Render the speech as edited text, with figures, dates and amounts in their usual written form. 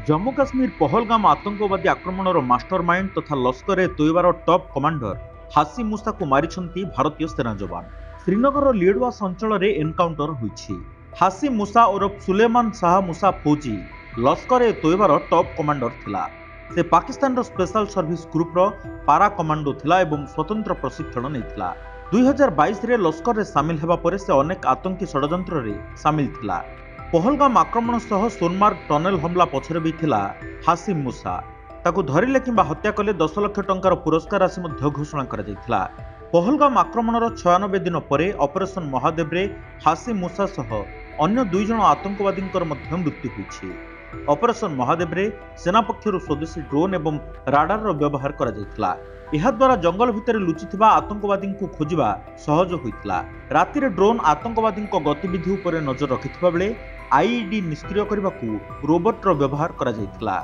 जम्मू काश्मीर पहलगाम आतंकवादी आक्रमणर मास्टरमाइंड तथा लश्कर ए तोयबार top commander Hashim मूसा को मारिछंती भारतीय सेना जवान। श्रीनगर लिडवास अंचल में एनकाउंटर होईछि। हासिम मूसा उर्फ सुलेमान शाह मूसा फौजी लश्कर ए तोयबार टॉप कमांडर थिला। से पाकिस्तान स्पेशल सर्विस ग्रुप पारा कमांडो थिला एवं स्वतंत्र प्रशिक्षण नेइथिला। 2022 रे लश्कर रे सामिल हेबा परे से अनेक आतंकी षडयंत्र रे सामिल थिला। पहलगाम आक्रमण सह सोनमार्ग टनेल हमला पछरे भी थिला हासिम मूसा। ताकु धरिले किंबा हत्या कले 10 लाख टंकार पुरस्कार राशि मध्य घोषणा करा जायथिला। पहलगाम आक्रमणर 96 दिन परे ऑपरेशन महादेव रे हासिम मूसा सह अन्य 2 जण आतंकवादींकर मध्य मृत्यु होईछि। ऑपरेशन महादेव रे सेना पक्षरु स्वदेशी ड्रोन एवं राडार रो व्यवहार करा जायथिला। एहा द्वारा जंगल भितर लुचिथिबा आतंकवादी को खोजिबा सहज होइथिला। राति रे ड्रोन आतंकवादी गतिविधि उपरे नजर रखिथिबा बेले आईईडी निष्क्रिय करने रोबोट व्यवहार करा जायथिला।